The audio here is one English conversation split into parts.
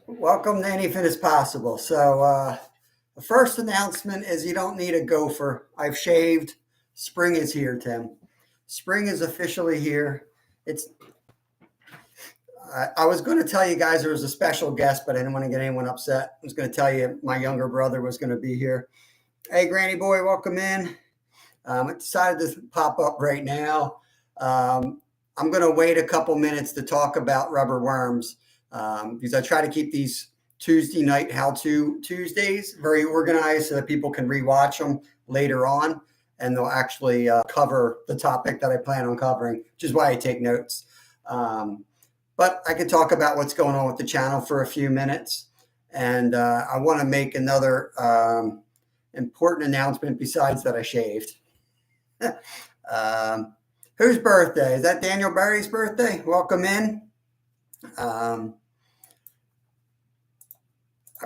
Welcome to Anything is Possible. So the first announcement is you don't need a gopher. I've shaved. Spring is here, Tim. Spring is officially here. It's. I was going to tell you guys there was a special guest, but I didn't want to get anyone upset. I was going to tell you my younger brother was going to be here. Hey, Granny boy, welcome in. I decided to pop up right now. I'm going to wait a couple minutes to talk about rubber worms because I try to keep these Tuesday night How2 Tuesdays very organized so that people can rewatch them later on and they'll actually cover the topic that I plan on covering, which is why I take notes. But I could talk about what's going on with the channel for a few minutes. And I want to make another important announcement besides that I shaved. Whose birthday? Is that Daniel Barry's birthday? Welcome in. I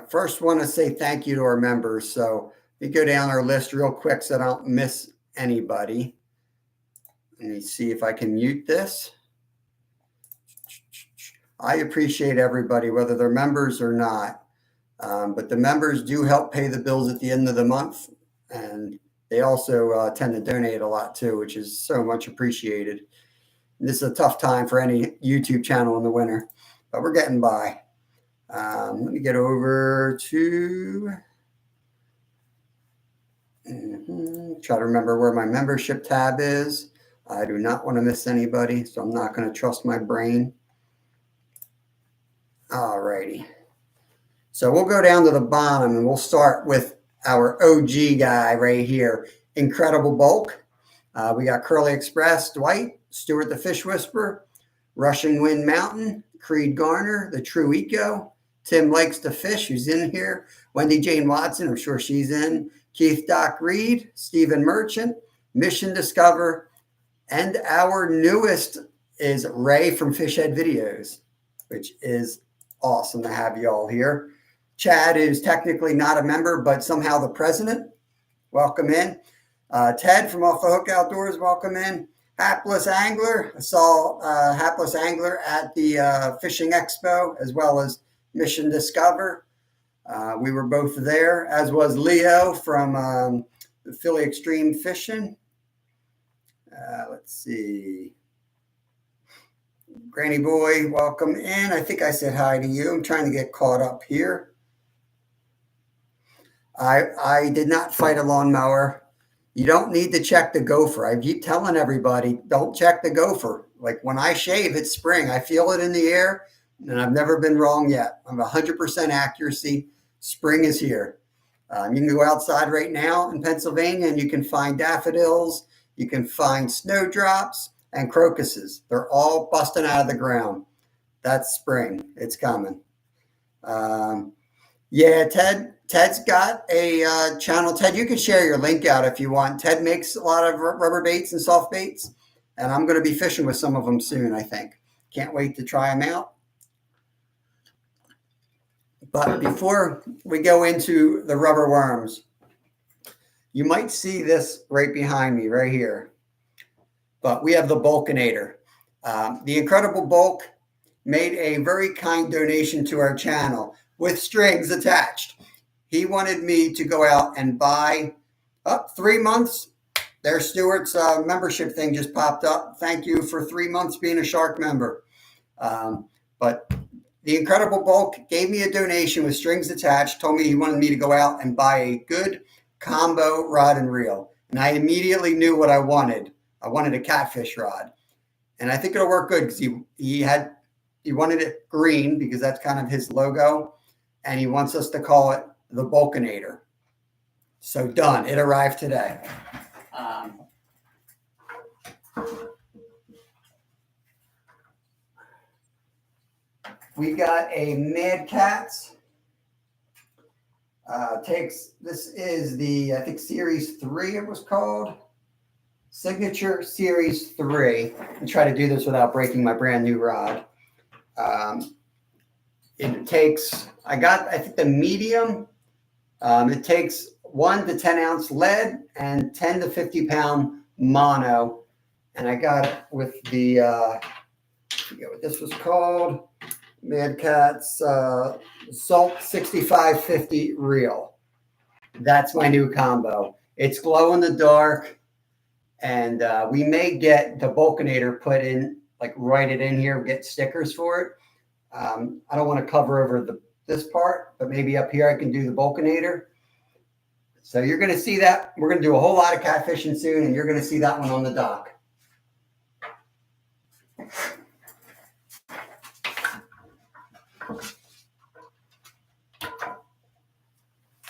first want to say thank you to our members. So let me go down our list real quick so I don't miss anybody. Let me see if I can mute this. I appreciate everybody, whether they're members or not. But the members do help pay the bills at the end of the month. And they also tend to donate a lot too, which is so much appreciated. This is a tough time for any YouTube channel in the winter, but we're getting by. Let me get over to try to remember where my membership tab is. I do not want to miss anybody, so I'm not going to trust my brain. All righty. So we'll go down to the bottom and we'll start with our OG guy right here, Incredible Bulk. We got Curly Express, Dwight, Stuart the Fish Whisperer, Russian Wind Mountain, Creed Garner, the True Eco, Tim Likes to Fish, who's in here, Wendy Jane Watson, I'm sure she's in, Keith Doc Reed, Stephen Merchant, Mission Discover, and our newest is Ray from Fishhead Videos, which is awesome to have you all here. Chad is technically not a member, but somehow the president. Welcome in. Ted from Off the Hook Outdoors, welcome in. Hapless Angler. I saw Hapless Angler at the Fishing Expo as well as Mission Discover. We were both there, as was Leo from Philly Extreme Fishing. Let's see. Granny Boy, welcome in. I think I said hi to you. I'm trying to get caught up here. I did not fight a lawnmower. You don't need to check the gopher. I keep telling everybody, don't check the gopher. Like when I shave, it's spring. I feel it in the air, and I've never been wrong yet. I'm 100% accuracy. Spring is here. You can go outside right now in Pennsylvania, and you can find daffodils. You can find snowdrops and crocuses. They're all busting out of the ground. That's spring. It's coming. Yeah, Ted's got a channel. Ted, you can share your link out if you want. Ted makes a lot of rubber baits and soft baits, and I'm going to be fishing with some of them soon, I think. Can't wait to try them out. But before we go into the rubber worms, you might see this right behind me, right here. But we have the Bulkinator. The Incredible Bulk made a very kind donation to our channel with strings attached. He wanted me to go out and buy 3 months. There's Stuart's membership thing just popped up. Thank you for 3 months being a Shark member. But the Incredible Bulk gave me a donation with strings attached, told me he wanted me to go out and buy a good combo rod and reel. And I immediately knew what I wanted. I wanted a catfish rod. And I think it'll work good because he wanted it green because that's kind of his logo. And he wants us to call it the Bulkinator. So done. It arrived today. We got a Mad Cats. This is the, I think, Series 3 it was called. Signature Series 3. I'll try to do this without breaking my brand new rod. It takes, I think the medium, it takes 1 to 10 ounce lead and 10 to 50 pound mono. And I got it with the, I forget what this was called. Mad Cat's Salt 6550 Reel. That's my new combo. It's glow in the dark, and we may get the Vulcanator put in, like write it in here, get stickers for it. I don't want to cover over this part, but maybe up here I can do the Vulcanator. So you're going to see that. We're going to do a whole lot of catfishing soon, and you're going to see that one on the dock.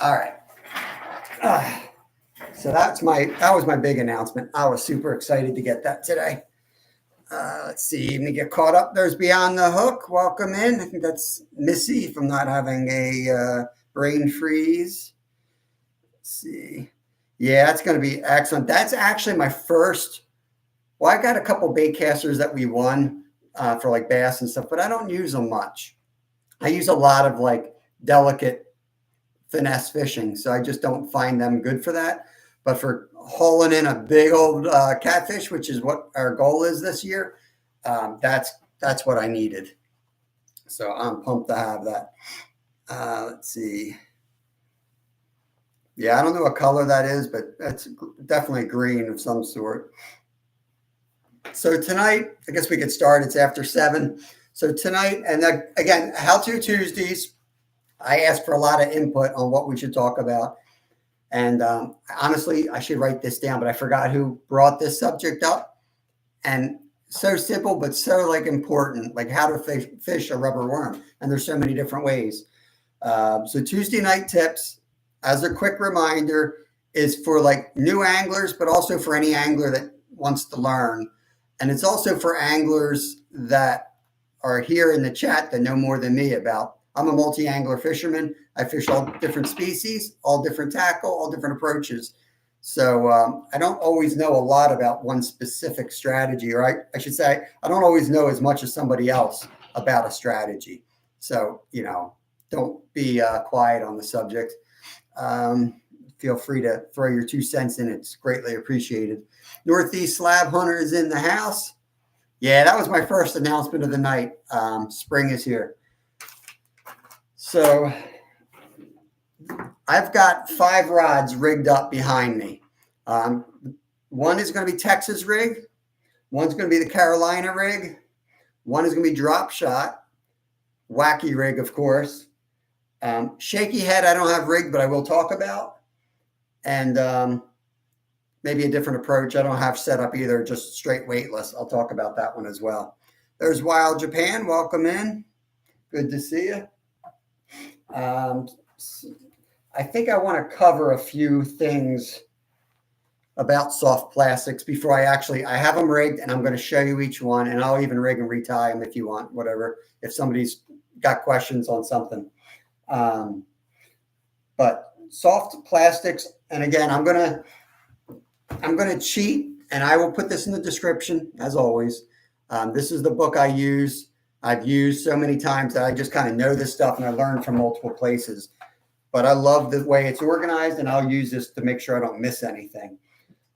All right. So that was my big announcement. I was super excited to get that today. Let's see. Let me get caught up. There's Beyond the Hook. Welcome in. I think that's Missy from not having a brain freeze. Let's see. Yeah, that's going to be excellent. That's actually my first. Well, I got a couple bait casters that we won for like bass and stuff, but I don't use them much. I use a lot of like delicate finesse fishing, so I just don't find them good for that. But for hauling in a big old catfish, which is what our goal is this year, that's what I needed. So I'm pumped to have that. Let's see. Yeah, I don't know what color that is, but that's definitely green of some sort. So tonight, I guess we could start. It's after 7. So tonight, and again, How2 Tuesdays, I asked for a lot of input on what we should talk about. And honestly, I should write this down, but I forgot who brought this subject up. And so simple, but so like important, like how to fish a rubber worm. And there's so many different ways. So Tuesday night tips, as a quick reminder, is for like new anglers, but also for any angler that wants to learn. And it's also for anglers that are here in the chat that know more than me about. I'm a multi-angler fisherman. I fish all different species, all different tackle, all different approaches. So I don't always know a lot about one specific strategy, or I should say, I don't always know as much as somebody else about a strategy. So, don't be quiet on the subject. Feel free to throw your 2 cents in. It's greatly appreciated. Northeast Slab Hunter is in the house. Yeah, that was my first announcement of the night. Spring is here. So I've got 5 rods rigged up behind me. One is going to be Texas rig. One's going to be the Carolina rig. One is going to be drop shot. Wacky rig, of course. Shaky head I don't have rigged, but I will talk about. And maybe a different approach I don't have set up either, just straight weightless. I'll talk about that one as well. There's Wild Japan. Welcome in. Good to see you. I think I want to cover a few things about soft plastics before I have them rigged, and I'm going to show you each one, and I'll even rig and retie them if you want, whatever, if somebody's got questions on something. But soft plastics, and again, I'm going to cheat, and I will put this in the description as always. This is the book I use. I've used so many times that I just kind of know this stuff, and I learned from multiple places. But I love the way it's organized, and I'll use this to make sure I don't miss anything.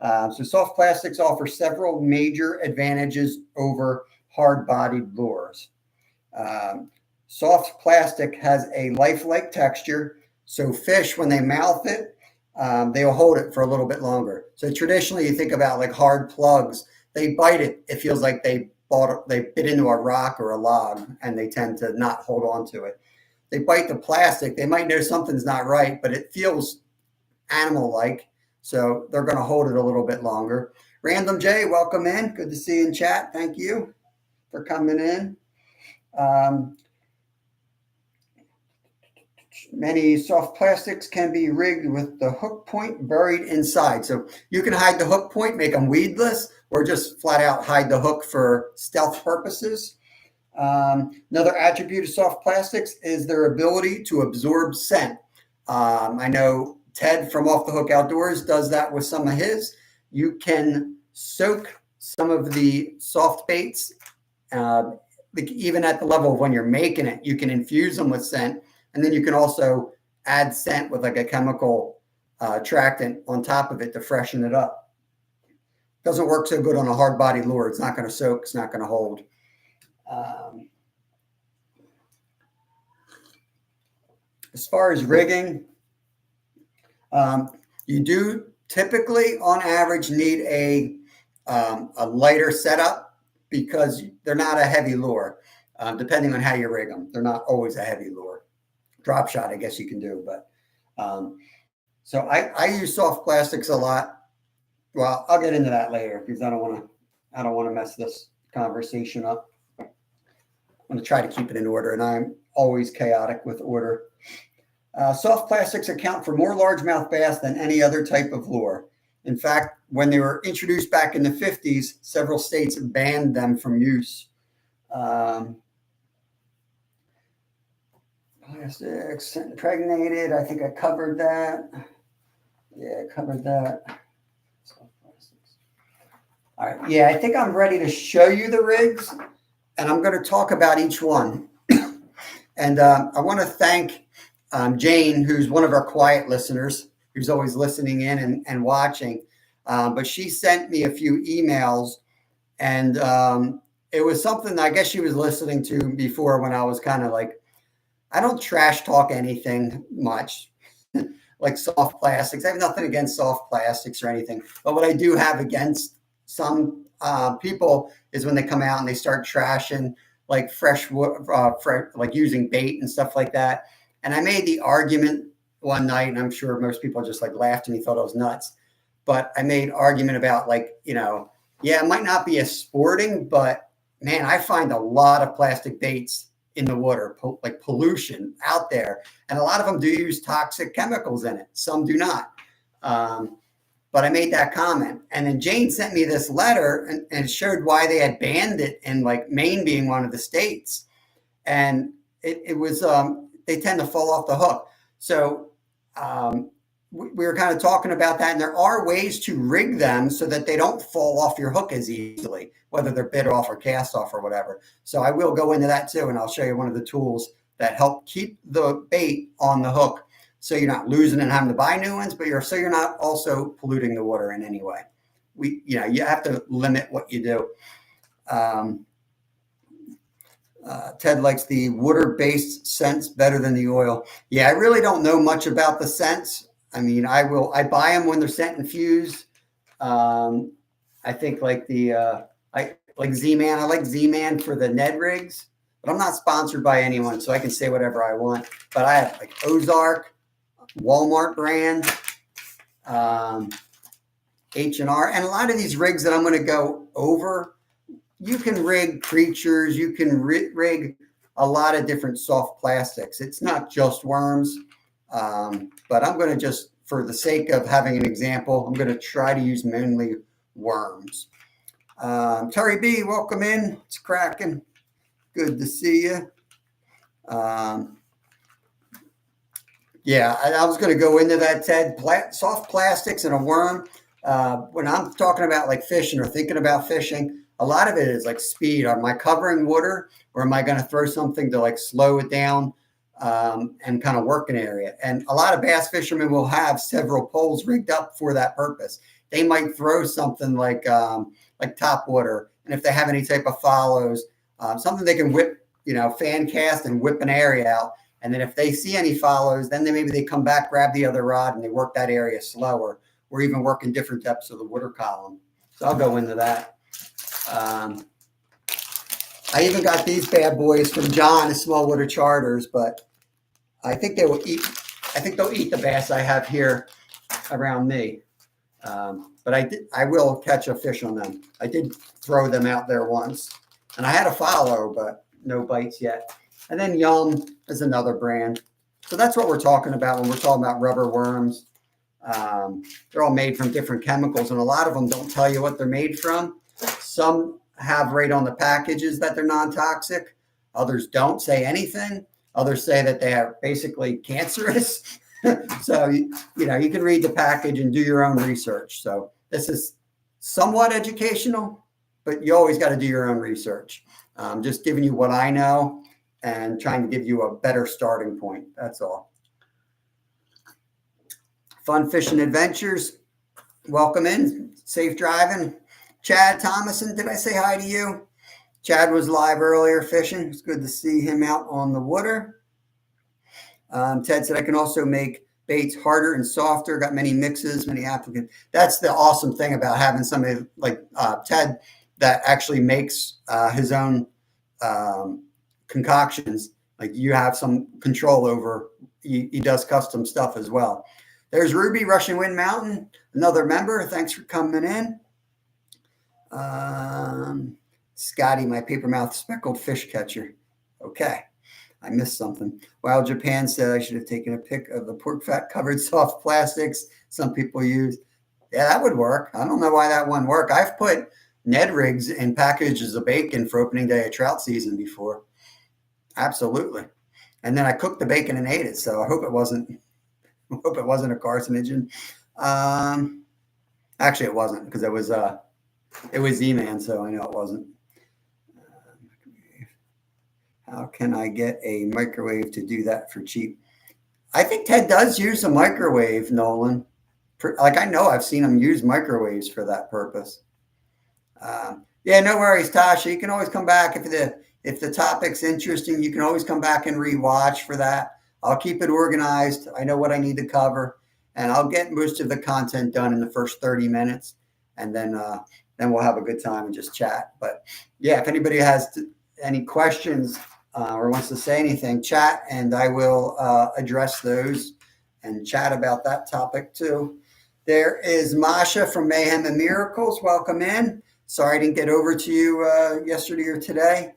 So soft plastics offer several major advantages over hard-bodied lures. Soft plastic has a lifelike texture, so fish, when they mouth it, they'll hold it for a little bit longer. So traditionally, you think about like hard plugs. They bite it. It feels like they bit into a rock or a log, and they tend to not hold on to it. They bite the plastic. They might know something's not right, but it feels animal-like, so they're going to hold it a little bit longer. Random J, welcome in. Good to see you in chat. Thank you for coming in. Many soft plastics can be rigged with the hook point buried inside. So you can hide the hook point, make them weedless, or just flat out hide the hook for stealth purposes. Another attribute of soft plastics is their ability to absorb scent. I know Ted from Off the Hook Outdoors does that with some of his. You can soak some of the soft baits, even at the level of when you're making it, you can infuse them with scent. And then you can also add scent with like a chemical attractant on top of it to freshen it up. Doesn't work so good on a hard body lure. It's not going to soak. It's not going to hold. As far as rigging, you do typically, on average, need a lighter setup because they're not a heavy lure. Depending on how you rig them, they're not always a heavy lure. Drop shot, I guess you can do, but so I use soft plastics a lot. Well, I'll get into that later because I don't want to mess this conversation up. I'm going to try to keep it in order, and I'm always chaotic with order. Soft plastics account for more largemouth bass than any other type of lure. In fact, when they were introduced back in the 50s, several states banned them from use. Plastics, impregnated, I think I covered that. Yeah, I covered that. Soft plastics. All right, yeah, I think I'm ready to show you the rigs, and I'm going to talk about each one. And I want to thank Jane, who's one of our quiet listeners, who's always listening in and watching. But she sent me a few emails, and it was something I guess she was listening to before when I was kind of like, I don't trash talk anything much, like soft plastics. I have nothing against soft plastics or anything. But what I do have against some people is when they come out and they start trashing like fresh wood, like using bait and stuff like that. And I made the argument one night, and I'm sure most people just like laughed at me, thought I was nuts. But I made argument about like, yeah, it might not be as sporting, but man, I find a lot of plastic baits in the water, like pollution out there. And a lot of them do use toxic chemicals in it. Some do not. But I made that comment. And then Jane sent me this letter and showed why they had banned it in like Maine being one of the states. And it was, they tend to fall off the hook. So we were kind of talking about that. And there are ways to rig them so that they don't fall off your hook as easily, whether they're bit off or cast off or whatever. So I will go into that too. And I'll show you one of the tools that help keep the bait on the hook, so you're not losing and having to buy new ones, but so you're not also polluting the water in any way. You have to limit what you do. Ted likes the water-based scents better than the oil. Yeah, I really don't know much about the scents. I mean, I buy them when they're scent infused. I think like I like Z-Man. I like Z-Man for the Ned Rigs, but I'm not sponsored by anyone, so I can say whatever I want. But I have like Ozark, Walmart brand, H&R, and a lot of these rigs that I'm going to go over, you can rig creatures, you can rig a lot of different soft plastics. It's not just worms, but I'm going to just, for the sake of having an example, I'm going to try to use mainly worms. Terry B, welcome in. It's cracking. Good to see you. Yeah, I was going to go into that, Ted. Soft plastics and a worm. When I'm talking about like fishing or thinking about fishing, a lot of it is like speed. Am I covering water, or am I going to throw something to like slow it down and kind of work an area? And a lot of bass fishermen will have several poles rigged up for that purpose. They might throw something like top water, and if they have any type of follows, something they can whip, fan cast and whip an area out. And then if they see any follows, then maybe they come back, grab the other rod, and they work that area slower, or even work in different depths of the water column. So I'll go into that. I even got these bad boys from John at Small Water Charters, but I think they will eat. I think they'll eat the bass I have here around me. But I will catch a fish on them. I did throw them out there once, and I had a follow, but no bites yet. And then Yum is another brand. So that's what we're talking about when we're talking about rubber worms. They're all made from different chemicals, and a lot of them don't tell you what they're made from. Some have right on the packages that they're non-toxic. Others don't say anything. Others say that they are basically cancerous. So, you can read the package and do your own research. So this is somewhat educational, but you always got to do your own research. Just giving you what I know and trying to give you a better starting point. That's all. Fun Fishing Adventures. Welcome in. Safe driving. Chad Thomason, did I say hi to you? Chad was live earlier fishing. It's good to see him out on the water. Ted said, I can also make baits harder and softer. Got many mixes, many applicants. That's the awesome thing about having somebody like Ted that actually makes his own concoctions. Like you have some control over. He does custom stuff as well. There's Ruby, Russian Wind Mountain, another member. Thanks for coming in. Scotty, my paper mouth speckled fish catcher. Okay. I missed something. Wild Japan said I should have taken a pic of the pork fat covered soft plastics some people use. Yeah, that would work. I don't know why that wouldn't work. I've put Ned Rigs in packages of bacon for opening day of trout season before. Absolutely. And then I cooked the bacon and ate it. So I hope it wasn't a carcinogen. Actually, it wasn't because it was Z-Man, so I know it wasn't. How can I get a microwave to do that for cheap? I think Ted does use a microwave, Nolan. Like I know I've seen him use microwaves for that purpose. Yeah, no worries, Tasha. You can always come back if the topic's interesting. You can always come back and rewatch for that. I'll keep it organized. I know what I need to cover, and I'll get most of the content done in the first 30 minutes, and then we'll have a good time and just chat. But yeah, if anybody has any questions or wants to say anything, chat, and I will address those and chat about that topic too. There is Masha from Mayhem and Miracles. Welcome in. Sorry I didn't get over to you yesterday or today.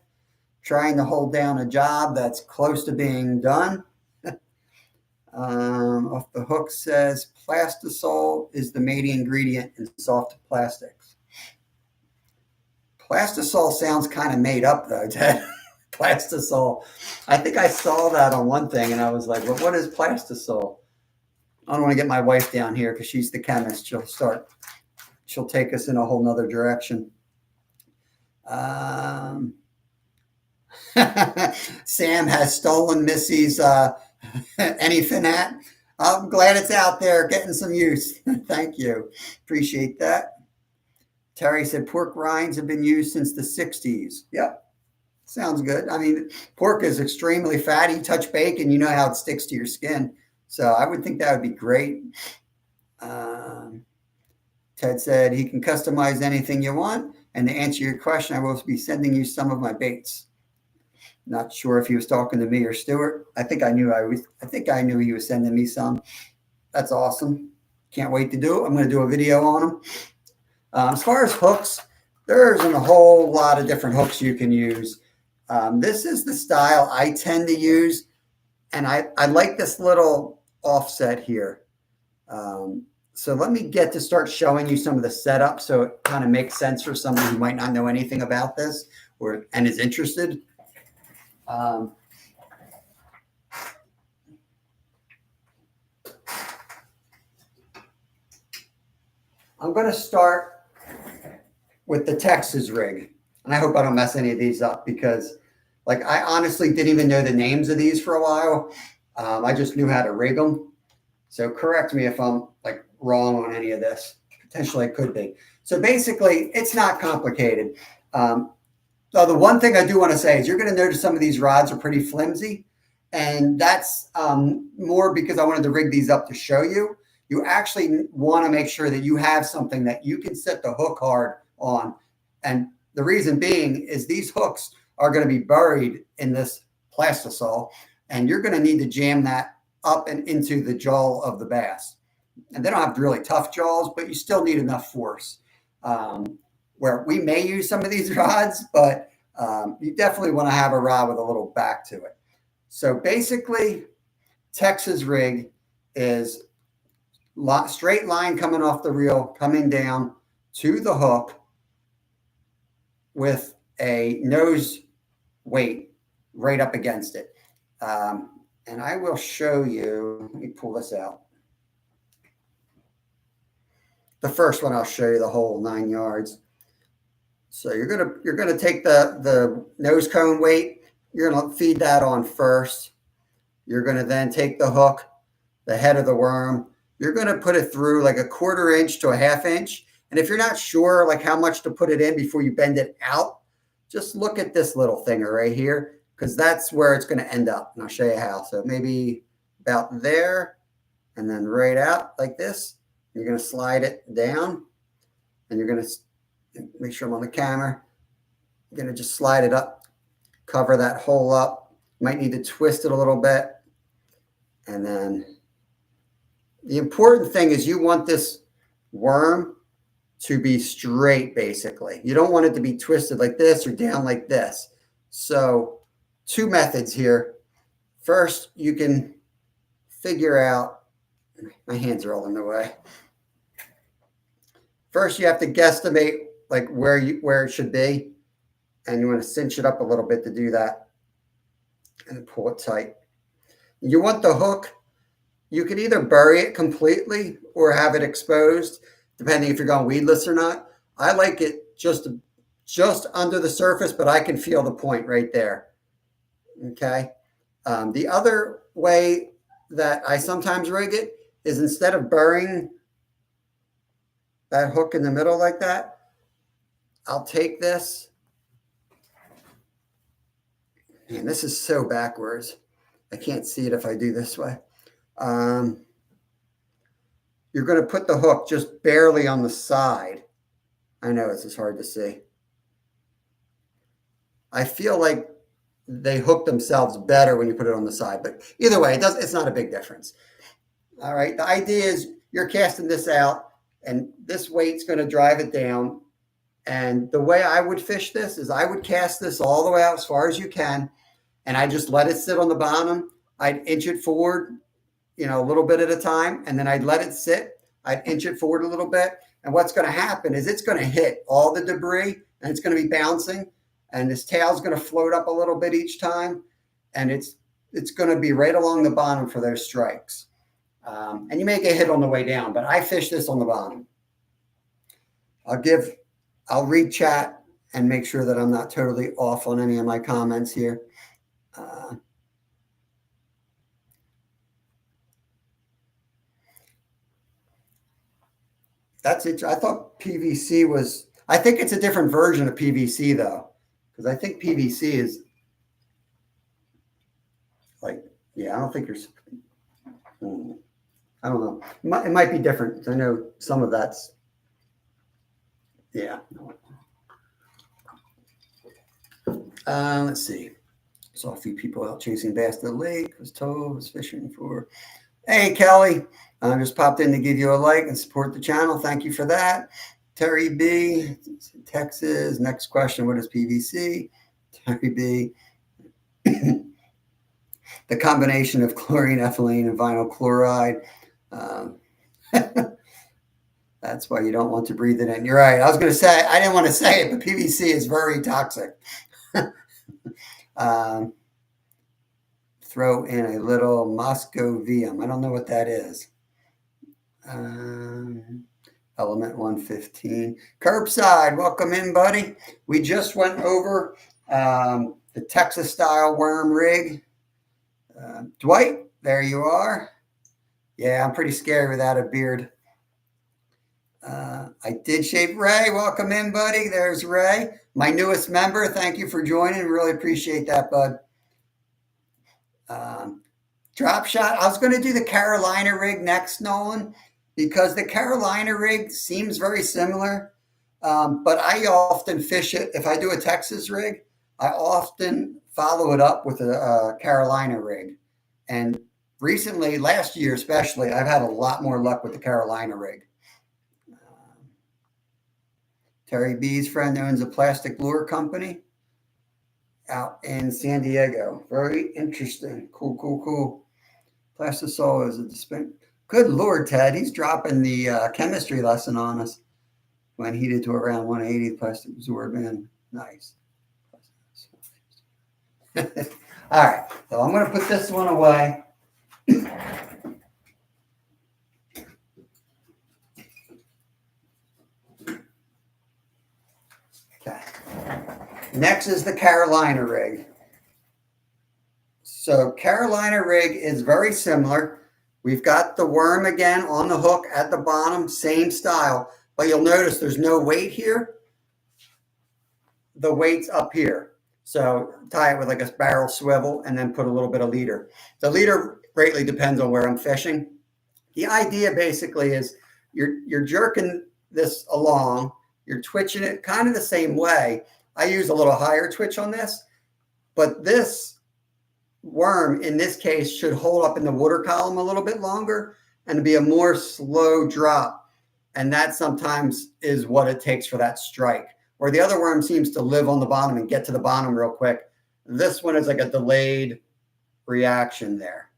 Trying to hold down a job that's close to being done. Off the Hook says plastisol is the main ingredient in soft plastics. Plastisol sounds kind of made up though, Ted. Plastisol. I think I saw that on one thing and I was like, well, what is plastisol? I don't want to get my wife down here because she's the chemist. She'll take us in a whole nother direction. Sam has stolen Missy's anything at. I'm glad it's out there getting some use. Thank you. Appreciate that. Terry said pork rinds have been used since the 60s. Yep. Sounds good. I mean, pork is extremely fatty. Touch bacon, you know how it sticks to your skin. So I would think that would be great. Ted said he can customize anything you want. And to answer your question, I will be sending you some of my baits. Not sure if he was talking to me or Stuart. I think I knew he was sending me some. That's awesome. Can't wait to do it. I'm going to do a video on them. As far as hooks, there's a whole lot of different hooks you can use. This is the style I tend to use. And I like this little offset here. So let me get to start showing you some of the setup so it kind of makes sense for someone who might not know anything about this and is interested. I'm going to start with the Texas rig. And I hope I don't mess any of these up because like I honestly didn't even know the names of these for a while. I just knew how to rig them. So correct me if I'm like wrong on any of this. Potentially it could be. So basically it's not complicated. So the one thing I do want to say is you're going to notice some of these rods are pretty flimsy. And that's more because I wanted to rig these up to show you. You actually want to make sure that you have something that you can set the hook hard on. And the reason being is these hooks are going to be buried in this plastisol. And you're going to need to jam that up and into the jaw of the bass. And they don't have really tough jaws, but you still need enough force. Where we may use some of these rods, but you definitely want to have a rod with a little back to it. So basically, Texas rig is straight line coming off the reel, coming down to the hook with a nose weight right up against it. And I will show you, let me pull this out. The first one, I'll show you the whole 9 yards. So you're gonna take the nose cone weight. You're gonna feed that on first. You're gonna then take the hook, the head of the worm. You're gonna put it through like a 1/4 inch to a 1/2 inch. And if you're not sure like how much to put it in before you bend it out, just look at this little thing right here because that's where it's gonna end up. And I'll show you how. So maybe about there, and then right out like this. You're going to slide it down, and you're going to make sure I'm on the camera. You're going to just slide it up, cover that hole up. You might need to twist it a little bit. And then the important thing is you want this worm to be straight, basically. You don't want it to be twisted like this or down like this. So 2 methods here. First, you can figure out, my hands are all in the way. First, you have to guesstimate like where it should be. And you want to cinch it up a little bit to do that. And pull it tight. You want the hook, you could either bury it completely or have it exposed, depending if you're going weedless or not. I like it just under the surface, but I can feel the point right there. Okay. The other way that I sometimes rig it is instead of burying that hook in the middle like that, I'll take this. Man, this is so backwards. I can't see it if I do this way. You're going to put the hook just barely on the side. I know this is hard to see. I feel like they hook themselves better when you put it on the side, but either way, it's not a big difference. All right, the idea is you're casting this out, and this weight's going to drive it down. And the way I would fish this is I would cast this all the way out as far as you can, and I just let it sit on the bottom. I'd inch it forward, a little bit at a time, and then I'd let it sit. I'd inch it forward a little bit, and what's going to happen is it's going to hit all the debris, and it's going to be bouncing, and this tail's going to float up a little bit each time, and it's going to be right along the bottom for those strikes. And you may get hit on the way down, but I fish this on the bottom. I'll read chat and make sure that I'm not totally off on any of my comments here. That's it. I thought PVC was, I think it's a different version of PVC though, because I think PVC is like, yeah, I don't think there's, I don't know. It might be different. I know some of that's, yeah. Let's see. Saw a few people out chasing bass to the lake. Was fishing for. Hey, Kelly. I just popped in to give you a like and support the channel. Thank you for that. Terry B. Texas. Next question. What is PVC? Terry B. The combination of chlorine, ethylene, and vinyl chloride. That's why you don't want to breathe it in. You're right. I was going to say, I didn't want to say it, but PVC is very toxic. Throw in a little Moscovium. I don't know what that is. Element 115. Curbside, welcome in, buddy. We just went over the Texas style worm rig. Dwight, there you are. Yeah, I'm pretty scary without a beard. I did shave Ray. Welcome in, buddy. There's Ray, my newest member. Thank you for joining. Really appreciate that, bud. Drop shot. I was going to do the Carolina rig next, Nolan, because the Carolina rig seems very similar. But I often fish it. If I do a Texas rig, I often follow it up with a Carolina rig. And recently, last year especially, I've had a lot more luck with the Carolina rig. Terry B's friend owns a plastic lure company out in San Diego. Very interesting. Cool, cool, cool. Plastisol is a dispenser. Good Lord, Ted. He's dropping the chemistry lesson on us. When heated to around 180, plastic absorbent. Nice. All right. So I'm going to put this one away. Okay. Next is the Carolina rig. So Carolina rig is very similar. We've got the worm again on the hook at the bottom, same style, but you'll notice there's no weight here. The weight's up here. So tie it with like a barrel swivel and then put a little bit of leader. The leader greatly depends on where I'm fishing. The idea basically is you're jerking this along, you're twitching it kind of the same way. I use a little higher twitch on this, but this worm in this case should hold up in the water column a little bit longer and be a more slow drop. And that sometimes is what it takes for that strike. Where the other worm seems to live on the bottom and get to the bottom real quick. This one is like a delayed reaction there.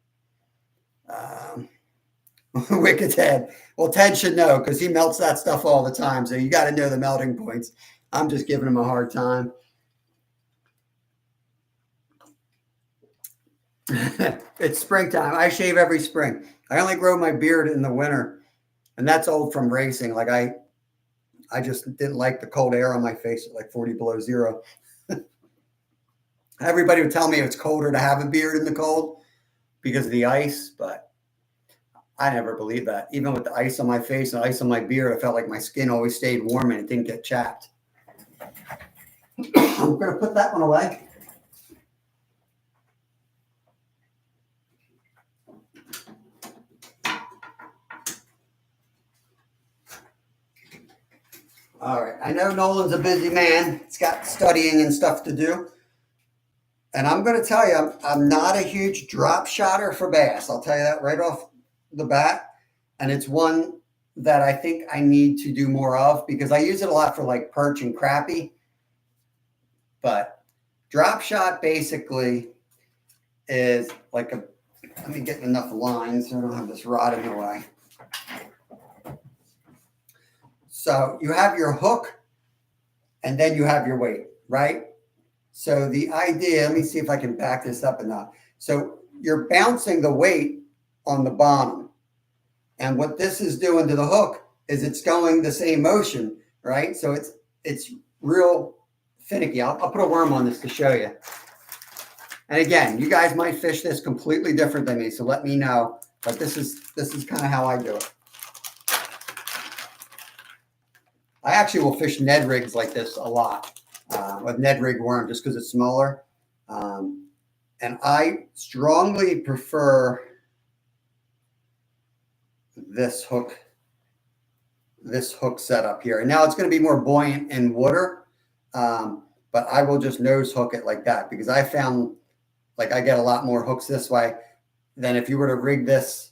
Wicked Ted. Well, Ted should know because he melts that stuff all the time. So you got to know the melting points. I'm just giving him a hard time. It's springtime. I shave every spring. I only grow my beard in the winter. And that's old from racing. Like I just didn't like the cold air on my face at like 40 below zero. Everybody would tell me it's colder to have a beard in the cold because of the ice, but I never believed that. Even with the ice on my face and ice on my beard, I felt like my skin always stayed warm and it didn't get chapped. I'm going to put that one away. All right. I know Nolan's a busy man. He's got studying and stuff to do. And I'm going to tell you, I'm not a huge drop shotter for bass. I'll tell you that right off the bat. And it's one that I think I need to do more of because I use it a lot for like perch and crappie. But drop shot basically is like a, let me get enough lines so I don't have this rod in the way. So you have your hook and then you have your weight, right? So the idea, let me see if I can back this up enough. So you're bouncing the weight on the bottom. And what this is doing to the hook is it's going the same motion, right? So it's real finicky. I'll put a worm on this to show you. And again, you guys might fish this completely different than me, so let me know. But this is kind of how I do it. I actually will fish Ned rigs like this a lot. With Ned Rig worm just because it's smaller. And I strongly prefer this hook setup here. And now it's going to be more buoyant in water, but I will just nose hook it like that because I found like I get a lot more hooks this way than if you were to rig this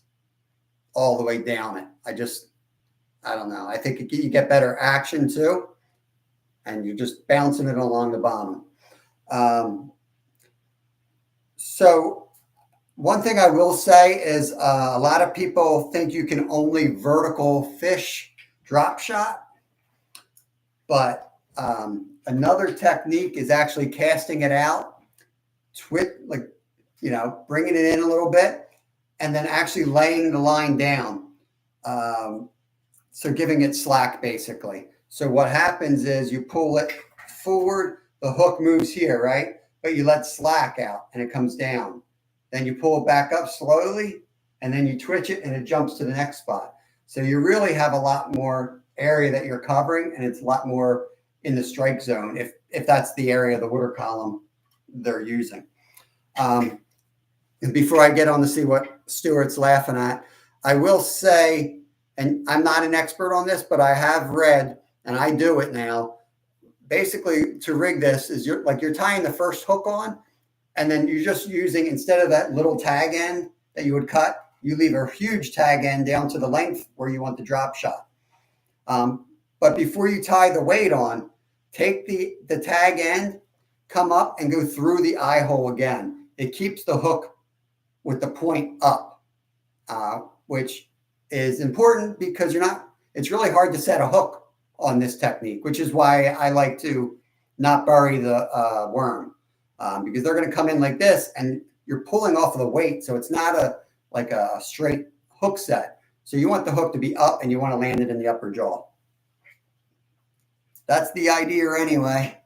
all the way down it. I don't know. I think you get better action too. And you're just bouncing it along the bottom. So one thing I will say is a lot of people think you can only vertical fish drop shot. But another technique is actually casting it out, bringing it in a little bit, and then actually laying the line down. So giving it slack basically. So what happens is you pull it forward, the hook moves here, right? But you let slack out and it comes down. Then you pull it back up slowly and then you twitch it and it jumps to the next spot. So you really have a lot more area that you're covering and it's a lot more in the strike zone if that's the area of the water column they're using. And before I get on to see what Stuart's laughing at, I will say, and I'm not an expert on this, but I have read, and I do it now. Basically, to rig this is you're tying the first hook on, and then you're just using, instead of that little tag end that you would cut, you leave a huge tag end down to the length where you want the drop shot. But before you tie the weight on, take the tag end, come up and go through the eye hole again. It keeps the hook with the point up, which is important because it's really hard to set a hook on this technique, which is why I like to not bury the worm because they're going to come in like this and you're pulling off of the weight. So it's not like a straight hook set. So you want the hook to be up and you want to land it in the upper jaw. That's the idea anyway.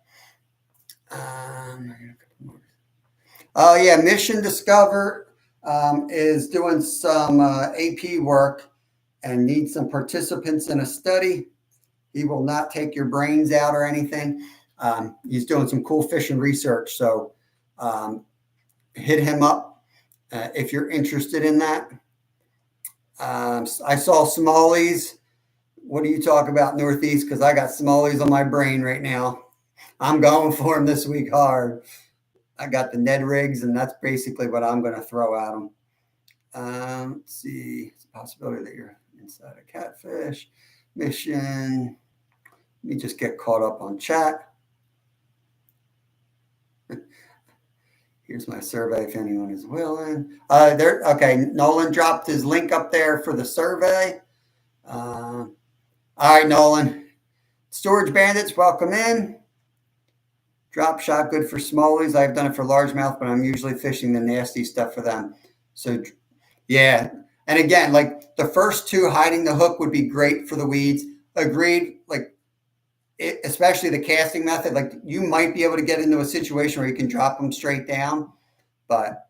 Oh yeah, Mission Discover is doing some AP work and needs some participants in a study. He will not take your brains out or anything. He's doing some cool fishing research. So hit him up if you're interested in that. I saw smallies. What do you talk about Northeast? Because I got smallies on my brain right now. I'm going for them this week hard. I got the Ned Rigs, and that's basically what I'm going to throw at them. Let's see. It's a possibility that you're inside a catfish mission. Let me just get caught up on chat. Here's my survey if anyone is willing. Okay, Nolan dropped his link up there for the survey. All right, Nolan. Storage Bandits, welcome in. Drop shot, good for smallies. I've done it for largemouth, but I'm usually fishing the nasty stuff for them. So, yeah. And again, like the first two, hiding the hook would be great for the weeds. Agreed. Like, especially the casting method, like you might be able to get into a situation where you can drop them straight down. But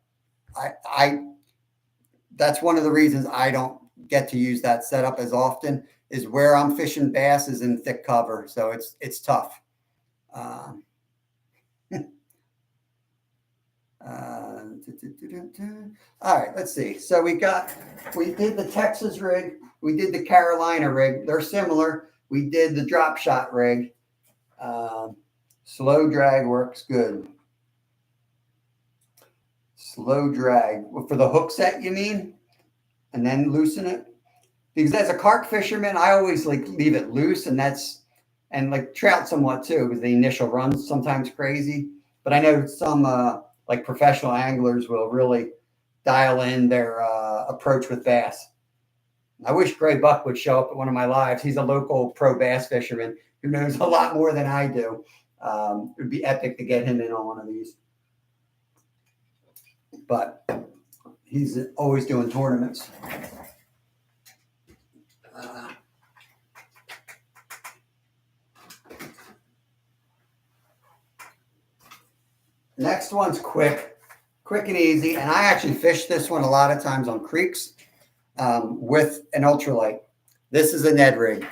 that's one of the reasons I don't get to use that setup as often, is where I'm fishing bass is in thick cover. So it's tough. All right, let's see. So we did the Texas rig. We did the Carolina rig. They're similar. We did the drop shot rig. Slow drag works good. Slow drag. For the hook set, you mean? And then loosen it? Because as a carp fisherman, I always like leave it loose, and like trout somewhat too, because the initial run's sometimes crazy. But I know some like professional anglers will really dial in their approach with bass. I wish Gray Buck would show up at one of my lives. He's a local pro bass fisherman who knows a lot more than I do. It would be epic to get him in on one of these. But he's always doing tournaments. Next one's quick and easy. And I actually fish this one a lot of times on creeks with an ultralight. This is a Ned Rig.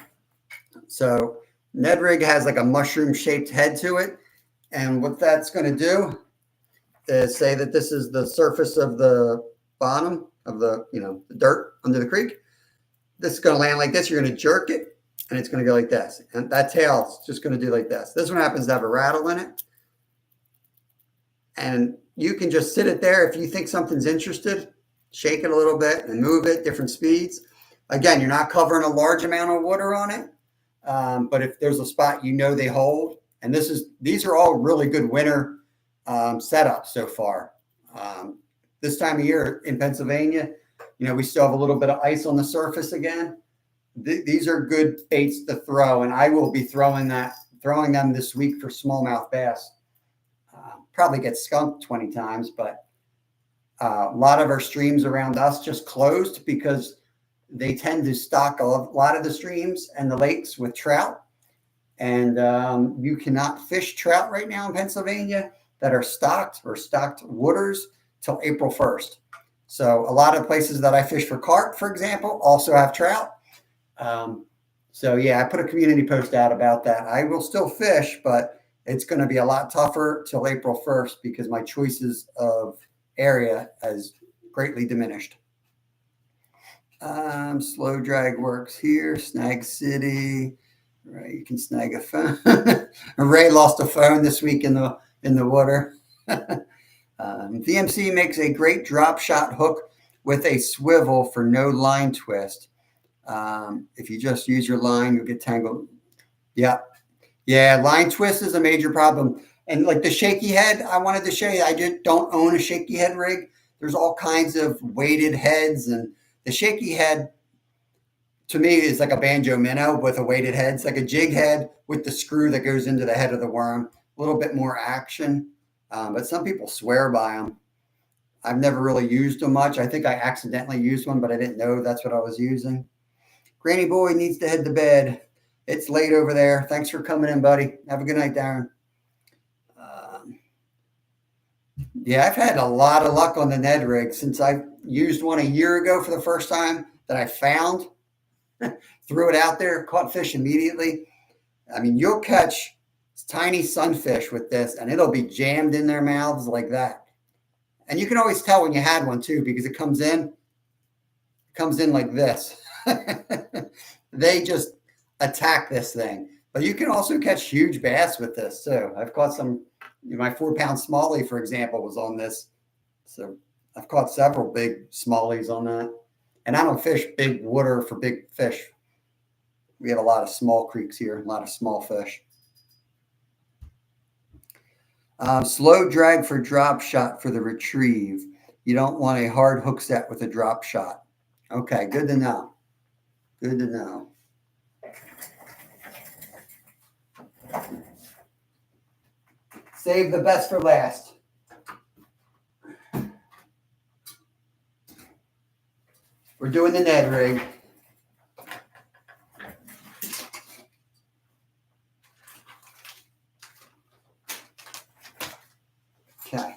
So Ned Rig has like a mushroom shaped head to it. And what that's going to do is say that this is the surface of the bottom of the dirt under the creek. This is going to land like this. You're going to jerk it, and it's going to go like this. And that tail is just going to do like this. This one happens to have a rattle in it. And you can just sit it there. If you think something's interested, shake it a little bit and move it, different speeds. Again, you're not covering a large amount of water on it. But if there's a spot they hold, and these are all really good winter setups so far. This time of year in Pennsylvania, we still have a little bit of ice on the surface again. These are good baits to throw, and I will be throwing them this week for smallmouth bass. Probably get skunked 20 times, but a lot of our streams around us just closed because they tend to stock a lot of the streams and the lakes with trout. And you cannot fish trout right now in Pennsylvania that are stocked or stocked waters till April 1st. So a lot of places that I fish for carp, for example, also have trout. So yeah, I put a community post out about that. I will still fish, but it's going to be a lot tougher till April 1st because my choices of area has greatly diminished. Slow drag works here. Snag City. Right, you can snag a phone. Ray lost a phone this week in the water. VMC makes a great drop shot hook with a swivel for no line twist. If you just use your line, you'll get tangled. Yeah, line twist is a major problem. And like the shaky head, I wanted to show you, I just don't own a shaky head rig. There's all kinds of weighted heads, and the shaky head to me is like a banjo minnow with a weighted head. It's like a jig head with the screw that goes into the head of the worm. A little bit more action, but some people swear by them. I've never really used them much. I think I accidentally used one, but I didn't know that's what I was using. Granny boy needs to head to bed. It's late over there. Thanks for coming in, buddy. Have a good night, Darren. Yeah, I've had a lot of luck on the Ned Rig since I used one a year ago for the first time that I found. Threw it out there, caught fish immediately. I mean, you'll catch tiny sunfish with this, and it'll be jammed in their mouths like that. And you can always tell when you had one too, because it comes in like this. They just attack this thing. But you can also catch huge bass with this too. I've caught some, my 4-pound smallie, for example, was on this. So I've caught several big smallies on that. And I don't fish big water for big fish. We have a lot of small creeks here, a lot of small fish. Slow drag for drop shot for the retrieve. You don't want a hard hook set with a drop shot. Okay, good to know. Good to know. Save the best for last. We're doing the Ned Rig. Okay.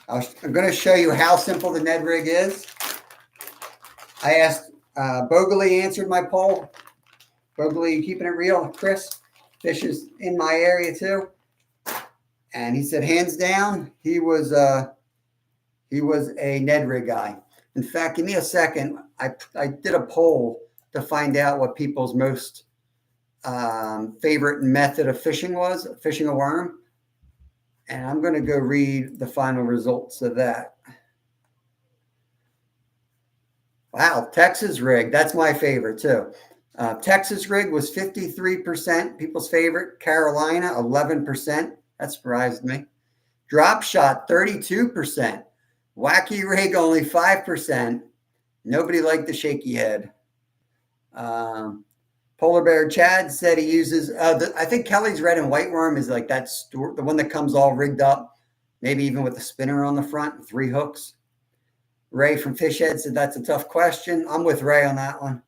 I'm going to show you how simple the Ned Rig is. I asked, Bogley answered my poll. Bogley, keeping it real, Chris, fishes in my area too. And he said, hands down, he was a Ned Rig guy. In fact, give me a second. I did a poll to find out what people's most favorite method of fishing was, fishing a worm. And I'm going to go read the final results of that. Wow, Texas rig. That's my favorite too. Texas rig was 53% people's favorite. Carolina, 11%. That surprised me. Drop shot, 32%. Wacky rig, only 5%. Nobody liked the shaky head. Polar Bear Chad said he uses, I think Kelly's red and white worm is like that, the one that comes all rigged up, maybe even with a spinner on the front, 3 hooks. Ray from Fishhead said that's a tough question. I'm with Ray on that one.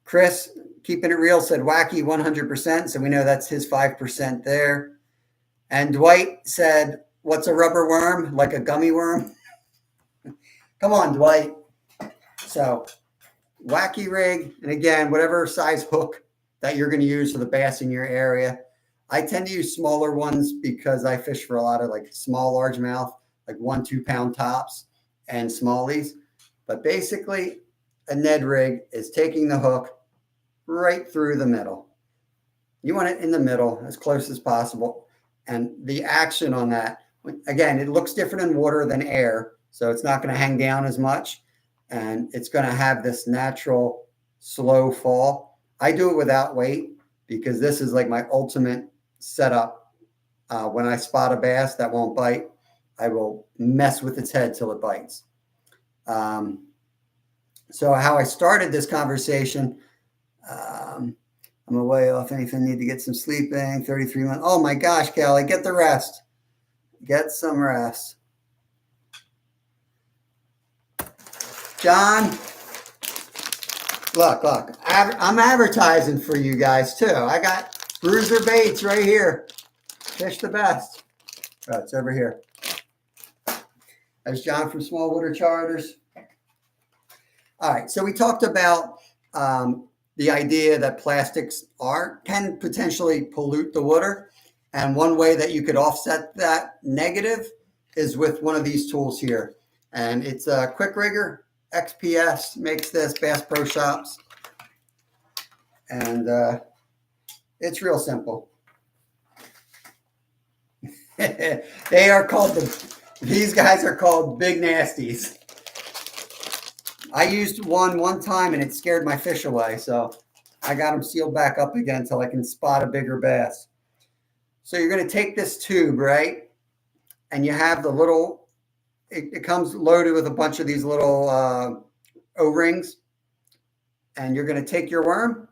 Chris, keeping it real, said wacky 100%. So we know that's his 5% there. And Dwight said, what's a rubber worm? Like a gummy worm? Come on, Dwight. So wacky rig, and again, whatever size hook that you're going to use for the bass in your area. I tend to use smaller ones because I fish for a lot of like small largemouth, like 1-2 pound tops and smallies. But basically, a Ned Rig is taking the hook right through the middle. You want it in the middle as close as possible. And the action on that, again, it looks different in water than air, so it's not going to hang down as much. And it's going to have this natural slow fall. I do it without weight because this is like my ultimate setup. When I spot a bass that won't bite, I will mess with its head till it bites. So how I started this conversation, I'm away off anything, need to get some sleeping, 33 months. Oh my gosh, Kelly, get the rest. Get some rest. John, look, I'm advertising for you guys too. I got Bruiser Baits right here. Fish the best. Oh, it's over here. There's John from Small Water Charters. All right, so we talked about the idea that plastics can potentially pollute the water. And one way that you could offset that negative is with one of these tools here. And it's a Quick Rigger. XPS makes this, Bass Pro Shops. And it's real simple. They are called, these guys are called Big Nasties. I used one time and it scared my fish away. So I got them sealed back up again until I can spot a bigger bass. So you're going to take this tube, right? And you have the little, it comes loaded with a bunch of these little O-rings. And you're going to take your worm.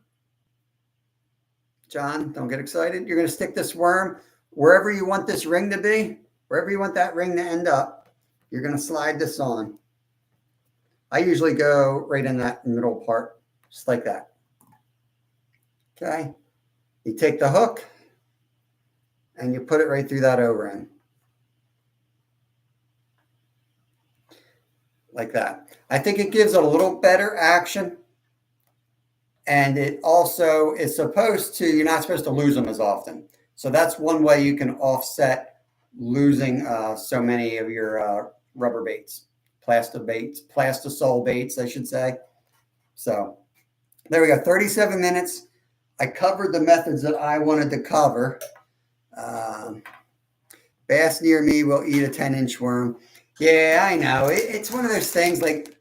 John, don't get excited. You're going to stick this worm wherever you want this ring to be, wherever you want that ring to end up. You're going to slide this on. I usually go right in that middle part, just like that. Okay. You take the hook and you put it right through that O-ring. Like that. I think it gives it a little better action. And it also is you're not supposed to lose them as often. So that's one way you can offset losing so many of your rubber baits, plastisol baits, I should say. So there we go, 37 minutes. I covered the methods that I wanted to cover. Bass near me will eat a 10-inch worm. Yeah, I know. It's one of those things, like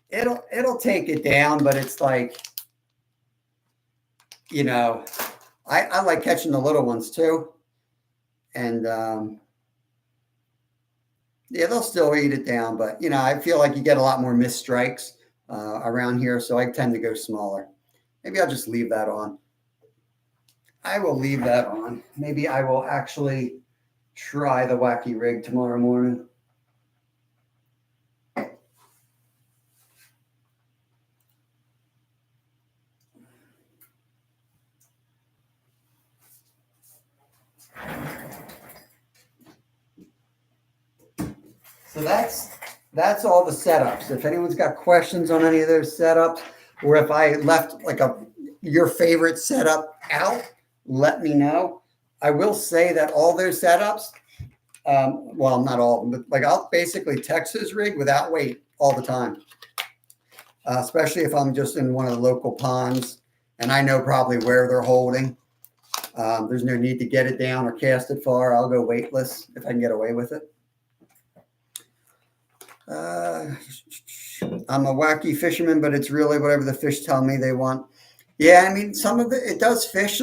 it'll take it down, but it's like, you know, I like catching the little ones too. And yeah, they'll still eat it down, but you know, I feel like you get a lot more missed strikes around here, so I tend to go smaller. Maybe I'll just leave that on. I will leave that on. Maybe I will actually try the Wacky Rig tomorrow morning. So that's all the setups. If anyone's got questions on any of those setups, or if I left like your favorite setup out, let me know. I will say that all those setups, well, not all of them, but like I'll basically Texas rig without weight all the time, especially if I'm just in one of the local ponds and I know probably where they're holding. There's no need to get it down or cast it far. I'll go weightless if I can get away with it. I'm a wacky fisherman, but it's really whatever the fish tell me they want. Yeah, I mean, some of it does fish.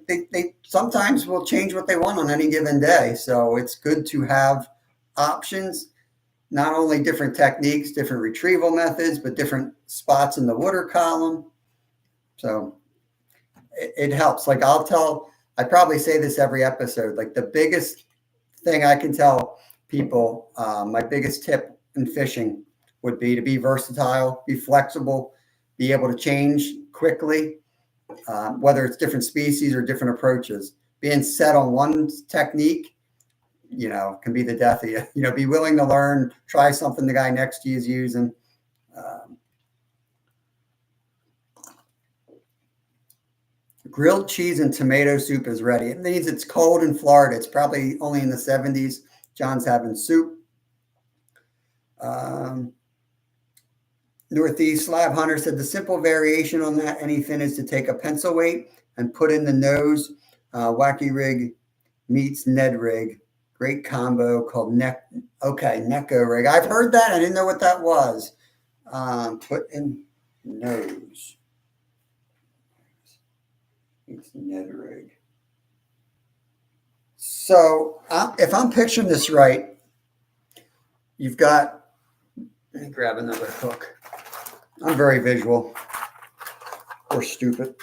They sometimes will change what they want on any given day. So it's good to have options, not only different techniques, different retrieval methods, but different spots in the water column. So it helps. Like I probably say this every episode, like the biggest thing I can tell people, my biggest tip in fishing would be to be versatile, be flexible, be able to change quickly, whether it's different species or different approaches. Being set on one technique, you know, can be the death of you. You know, be willing to learn, try something the guy next to you is using. Grilled cheese and tomato soup is ready. It means it's cold in Florida. It's probably only in the 70s. John's having soup. Northeast Slab Hunter said the simple variation on that anything is to take a pencil weight and put in the nose. Wacky Rig meets Ned Rig. Great combo called Neko Rig. I've heard that. I didn't know what that was. Put in nose. It's Ned Rig. So if I'm picturing this right, you've got, let me grab another hook. I'm very visual or stupid.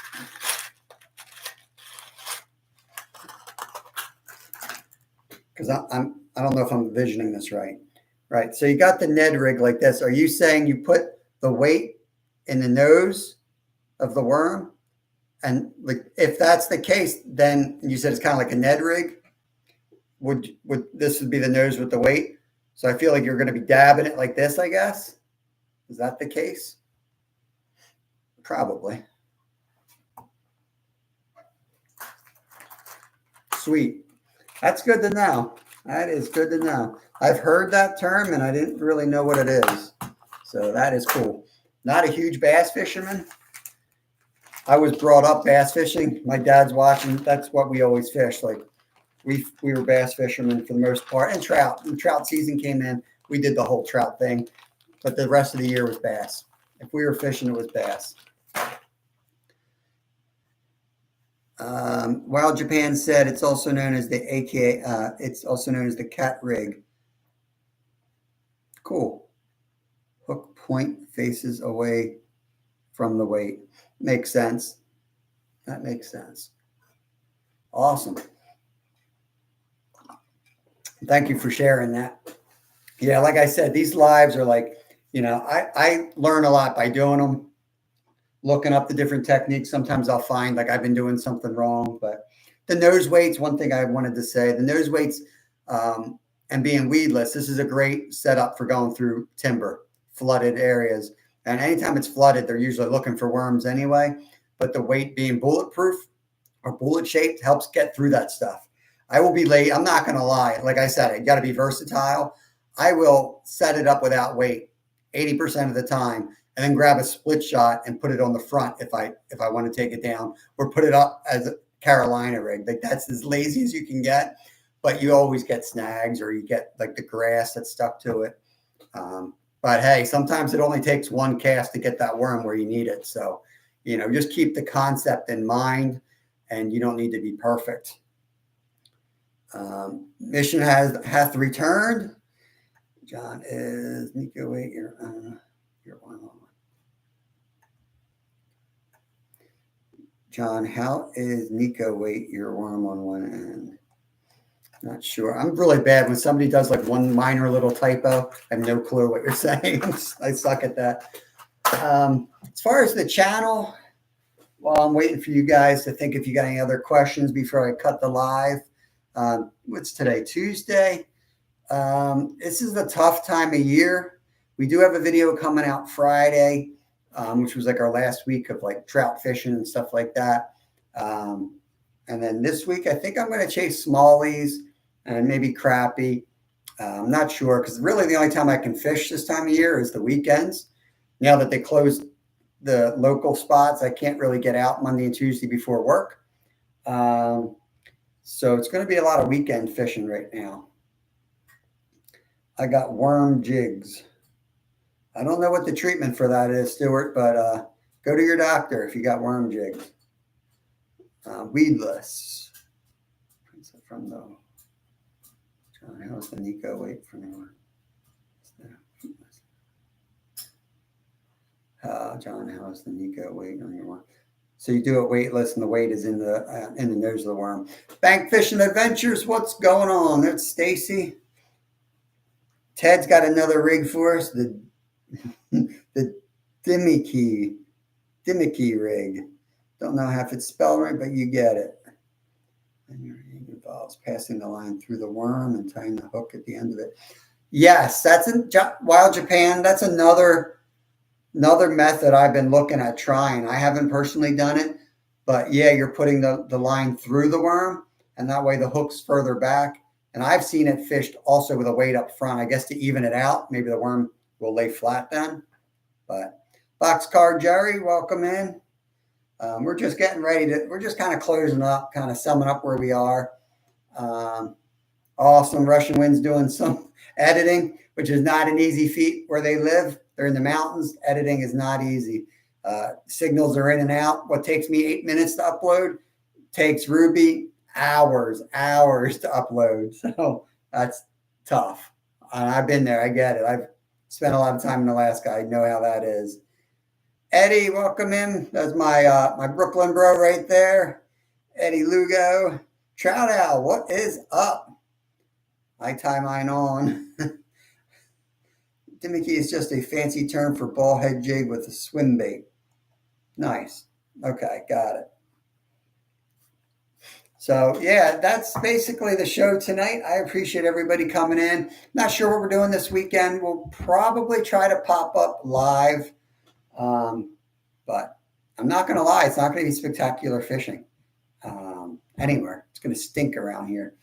Because I don't know if I'm envisioning this right. Right. So you got the Ned Rig like this. Are you saying you put the weight in the nose of the worm? And like, if that's the case, then you said it's kind of like a Ned Rig. Would this would be the nose with the weight? So I feel like you're going to be dabbing it like this, I guess. Is that the case? Probably. Sweet. That's good to know. That is good to know. I've heard that term and I didn't really know what it is. So that is cool. Not a huge bass fisherman. I was brought up bass fishing. My dad's watching. That's what we always fish. Like we were bass fishermen for the most part, and trout. When trout season came in, we did the whole trout thing. But the rest of the year was bass. If we were fishing, it was bass. Wild Japan said it's also known as the AKA. It's also known as the cat rig. Cool. Hook point faces away from the weight. Makes sense. That makes sense. Awesome. Thank you for sharing that. Yeah, like I said, these lives are like, you know, I learn a lot by doing them, looking up the different techniques. Sometimes I'll find like I've been doing something wrong, but the nose weights, one thing I wanted to say, the nose weights and being weedless, this is a great setup for going through timber, flooded areas. And anytime it's flooded, they're usually looking for worms anyway. but the weight being bulletproof or bullet shaped helps get through that stuff. I will be late. I'm not going to lie. Like I said, I got to be versatile. I will set it up without weight 80% of the time, and then grab a split shot and put it on the front if I want to take it down, or put it up as a Carolina rig. Like that's as lazy as you can get, but you always get snags, or you get like the grass that's stuck to it. But hey, sometimes it only takes one cast to get that worm where you need it. So, just keep the concept in mind, and you don't need to be perfect. Mission hath returned. John, is Nico, wait, you're one. John, how is Nico weight your worm on one end? Not sure. I'm really bad when somebody does like one minor little typo. I have no clue what you're saying. I suck at that. As far as the channel, well, I'm waiting for you guys to think if you got any other questions before I cut the live. What's today? Tuesday. This is a tough time of year. We do have a video coming out Friday, which was like our last week of like trout fishing and stuff like that. And then this week, I think I'm going to chase smallies and maybe crappie. I'm not sure, because really the only time I can fish this time of year is the weekends. Now that they closed the local spots, I can't really get out Monday and Tuesday before work. So it's going to be a lot of weekend fishing right now. I got worm jigs. I don't know what the treatment for that is, Stuart, but go to your doctor if you got worm jigs. Weedless. From the John, how's the Nico weight for now? John, how's the Nico weight on your worm? So you do it weightless, and the weight is in the nose of the worm. Bank Fishing Adventures, what's going on? That's Stacy. Ted's got another rig for us, the Dimmicky rig. Don't know how it's spelled right, but you get it. And your rig involves passing the line through the worm and tying the hook at the end of it. Yes, that's in Wild Japan. That's another method I've been looking at trying. I haven't personally done it, but yeah, you're putting the line through the worm, and that way the hook's further back. And I've seen it fished also with a weight up front, I guess to even it out. Maybe the worm will lay flat then. But Boxcar Jerry, welcome in. We're just getting ready we're just kind of closing up, kind of summing up where we are. Awesome. Russian Wind's doing some editing, which is not an easy feat where they live. They're in the mountains. Editing is not easy. Signals are in and out. What takes me 8 minutes to upload takes Ruby hours to upload. So that's tough. I've been there. I get it. I've spent a lot of time in Alaska. I know how that is. Eddie, welcome in. That's my Brooklyn bro right there. Eddie Lugo. Trout Owl, what is up? I tie mine on. Dimmicky is just a fancy term for ball head jig with a swim bait. Nice. Okay, got it. So yeah, that's basically the show tonight. I appreciate everybody coming in. Not sure what we're doing this weekend. We'll probably try to pop up live. But I'm not going to lie, it's not going to be spectacular fishing anywhere. It's going to stink around here.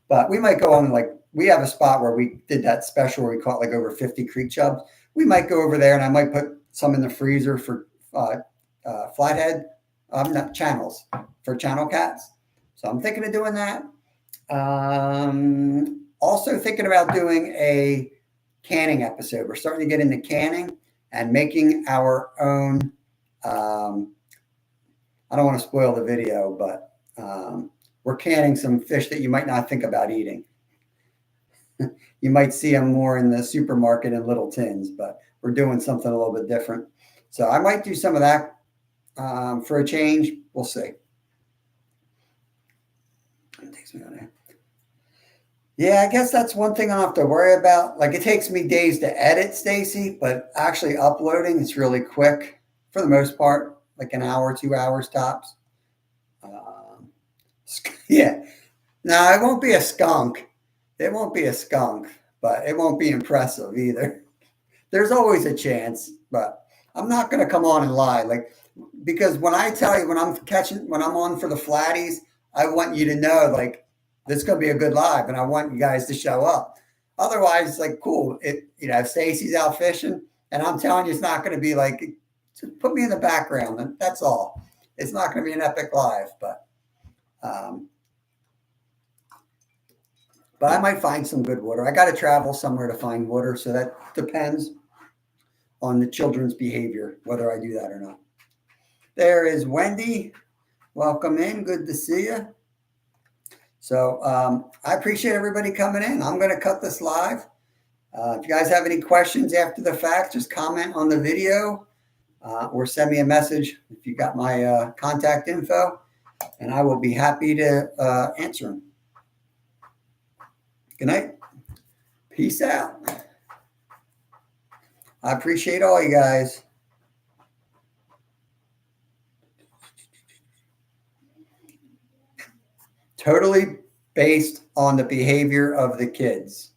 But we might go on, like, we have a spot where we did that special where we caught like over 50 creek chubs. We might go over there, and I might put some in the freezer for flathead, not channels, for channel cats. So I'm thinking of doing that. Also thinking about doing a canning episode. We're starting to get into canning and making our own. I don't want to spoil the video, but we're canning some fish that you might not think about eating. You might see them more in the supermarket in little tins, but we're doing something a little bit different. So I might do some of that for a change. We'll see. It takes me on there. Yeah, I guess that's one thing I don't have to worry about. Like, it takes me days to edit, Stacy, but actually uploading is really quick for the most part, like an hour, 2 hours tops. Yeah. No, it won't be a skunk. It won't be a skunk, but it won't be impressive either. There's always a chance, but I'm not going to come on and lie. Like, because when I tell you, when I'm on for the flatties, I want you to know, like, this is going to be a good live and I want you guys to show up. Otherwise, like, cool. If Stacy's out fishing and I'm telling you, it's not going to be like, just put me in the background and that's all. It's not going to be an epic live, but I might find some good water. I got to travel somewhere to find water. So that depends on the children's behavior, whether I do that or not. There is Wendy. Welcome in. Good to see you. So I appreciate everybody coming in. I'm going to cut this live. If you guys have any questions after the fact, just comment on the video or send me a message if you got my contact info, and I will be happy to answer them. Good night. Peace out. I appreciate all you guys. Totally based on the behavior of the kids.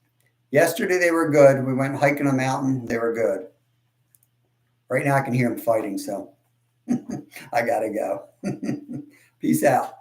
Yesterday they were good. We went hiking a mountain. They were good. Right now I can hear them fighting, so I got to go. Peace out.